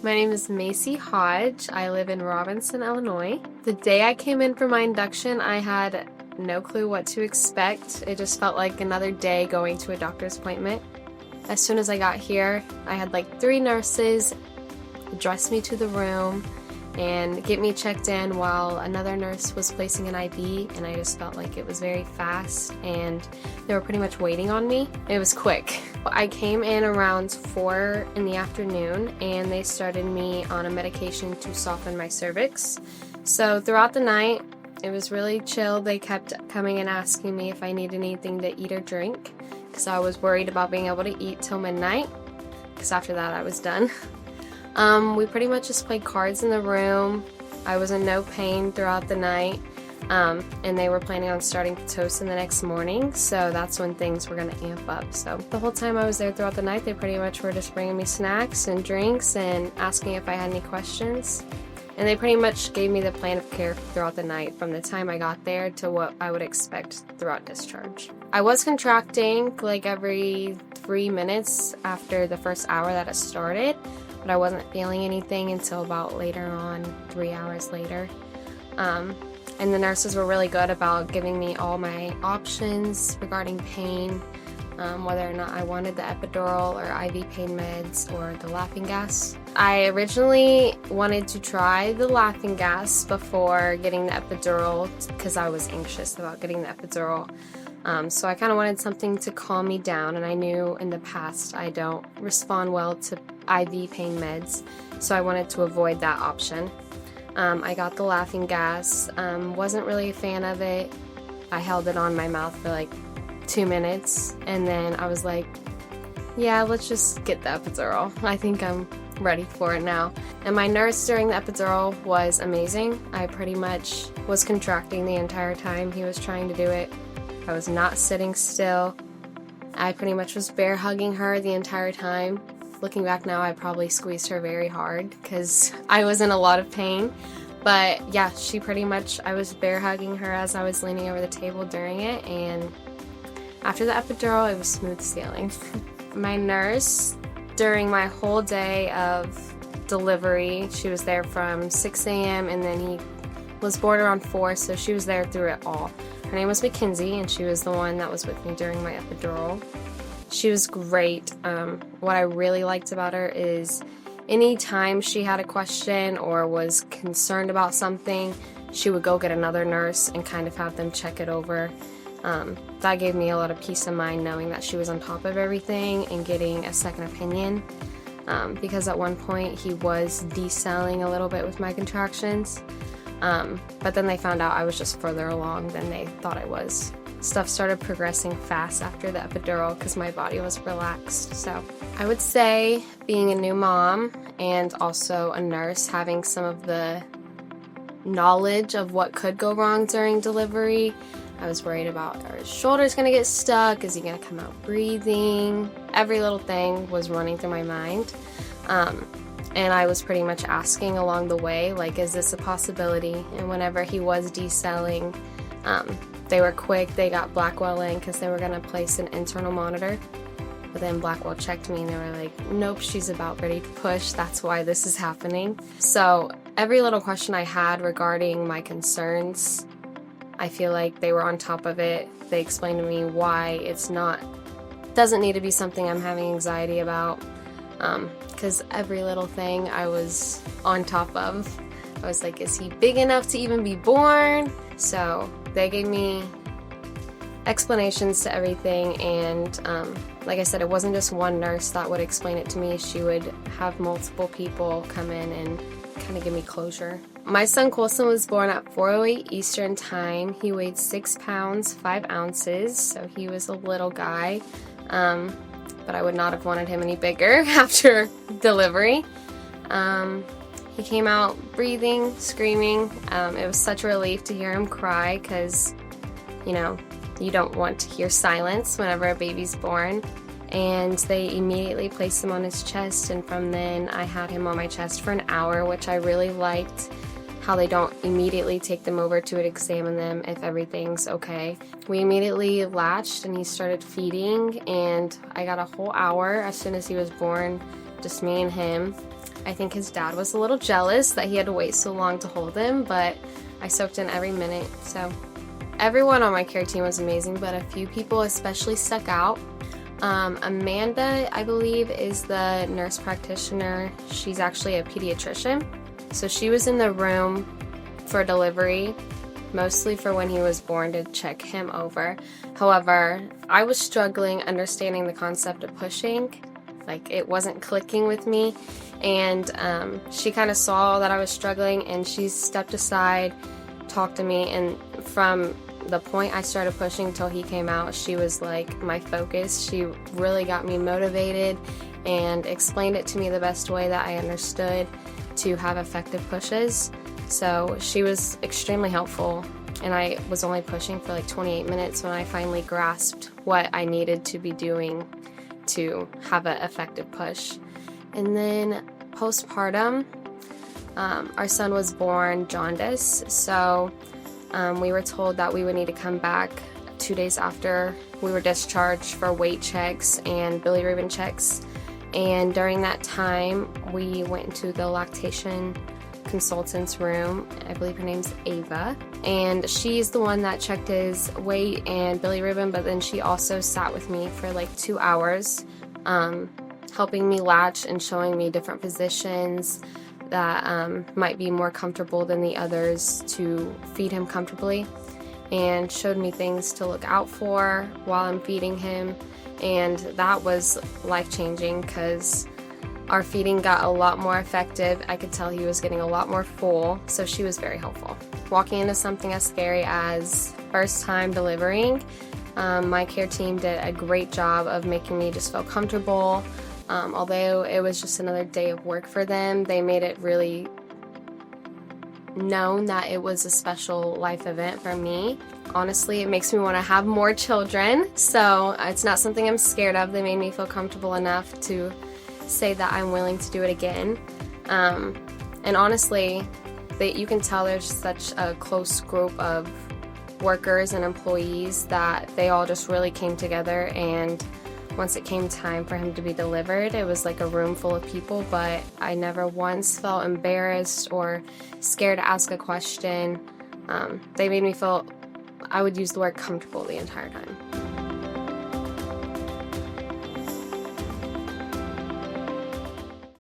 My name is Macy Hodge. I live in Robinson, Illinois. The day I came in for my induction, I had no clue what to expect. It just felt like another day going to a doctor's appointment. As soon as I got here, I had like 3 nurses address me to the room and get me checked in while another nurse was placing an IV, and I just felt like it was very fast and they were pretty much waiting on me. It was quick. I came in around 4 in the afternoon and they started me on a medication to soften my cervix. So throughout the night, it was really chill. They kept coming and asking me if I needed anything to eat or drink because I was worried about being able to eat till midnight, because after that I was done. We pretty much just played cards in the room. I was in no pain throughout the night, and they were planning on starting Pitocin the next morning, so that's when things were going to amp up. So the whole time I was there throughout the night, they pretty much were just bringing me snacks and drinks and asking if I had any questions. And they pretty much gave me the plan of care throughout the night from the time I got there to what I would expect throughout discharge. I was contracting like every 3 minutes after the first hour that it started, but I wasn't feeling anything until about later on, 3 hours later. And the nurses were really good about giving me all my options regarding pain, whether or not I wanted the epidural or IV pain meds or the laughing gas. I originally wanted to try the laughing gas before getting the epidural because I was anxious about getting the epidural. So I kind of wanted something to calm me down, and I knew in the past I don't respond well to IV pain meds, so I wanted to avoid that option. I got the laughing gas, wasn't really a fan of it. I held it on my mouth for like 2 minutes, and then I was like, yeah, let's just get the epidural. I think I'm ready for it now. And my nurse during the epidural was amazing. I pretty much was contracting the entire time he was trying to do it. I was not sitting still. I pretty much was bear hugging her the entire time. Looking back now, I probably squeezed her very hard because I was in a lot of pain. But yeah, I was bear hugging her as I was leaning over the table during it, and after the epidural, it was smooth sailing. My nurse, during my whole day of delivery, she was there from 6 a.m. and then he was born around 4, so she was there through it all. Her name was Mackenzie, and she was the one that was with me during my epidural. She was great. What I really liked about her is anytime she had a question or was concerned about something, she would go get another nurse and kind of have them check it over. That gave me a lot of peace of mind knowing that she was on top of everything and getting a second opinion, because at one point he was decelling a little bit with my contractions. But then they found out I was just further along than they thought I was. Stuff started progressing fast after the epidural because my body was relaxed. So I would say being a new mom and also a nurse, having some of the knowledge of what could go wrong during delivery. I was worried about, are his shoulders going to get stuck? Is he going to come out breathing? Every little thing was running through my mind. And I was pretty much asking along the way, like, is this a possibility? And whenever he was decelling, they were quick. They got Blackwell in because they were going to place an internal monitor. But then Blackwell checked me and they were like, nope, she's about ready to push. That's why this is happening. So every little question I had regarding my concerns, I feel like they were on top of it. They explained to me why doesn't need to be something I'm having anxiety about. Because every little thing I was on top of. I was like, is he big enough to even be born? So they gave me explanations to everything, and like I said, it wasn't just one nurse that would explain it to me. She would have multiple people come in and kind of give me closure. My son Colson was born at 4:08 Eastern Time. He weighed 6 pounds, 5 ounces, so he was a little guy. But I would not have wanted him any bigger after delivery. He came out breathing, screaming. It was such a relief to hear him cry because, you don't want to hear silence whenever a baby's born. And they immediately placed him on his chest, and from then I had him on my chest for an hour, which I really liked. How they don't immediately take them over to examine them if everything's okay. We immediately latched and he started feeding, and I got a whole hour as soon as he was born, just me and him. I think his dad was a little jealous that he had to wait so long to hold him, but I soaked in every minute. So everyone on my care team was amazing, but a few people especially stuck out. Amanda, I believe, is the nurse practitioner. She's actually a pediatrician. So she was in the room for delivery, mostly for when he was born, to check him over. However, I was struggling understanding the concept of pushing. Like, it wasn't clicking with me. And she kind of saw that I was struggling, and she stepped aside, talked to me, and from the point I started pushing till he came out, she was like my focus. She really got me motivated and explained it to me the best way that I understood to have effective pushes. So she was extremely helpful, and I was only pushing for like 28 minutes when I finally grasped what I needed to be doing to have an effective push. And then postpartum, our son was born jaundice, so we were told that we would need to come back 2 days after we were discharged for weight checks and bilirubin checks. And during that time, we went into the lactation consultant's room. I believe her name's Ava, and she's the one that checked his weight and bilirubin, but then she also sat with me for like 2 hours, helping me latch and showing me different positions that might be more comfortable than the others to feed him comfortably, and showed me things to look out for while I'm feeding him. And that was life-changing because our feeding got a lot more effective. I could tell he was getting a lot more full, so she was very helpful. Walking into something as scary as first time delivering, my care team did a great job of making me just feel comfortable. Although it was just another day of work for them, they made it really known that it was a special life event for me. Honestly, it makes me want to have more children, so it's not something I'm scared of. They made me feel comfortable enough to say that I'm willing to do it again. And honestly, you can tell there's such a close group of workers and employees that they all just really came together, and once it came time for him to be delivered, it was like a room full of people, but I never once felt embarrassed or scared to ask a question. They made me feel, I would use the word comfortable the entire time.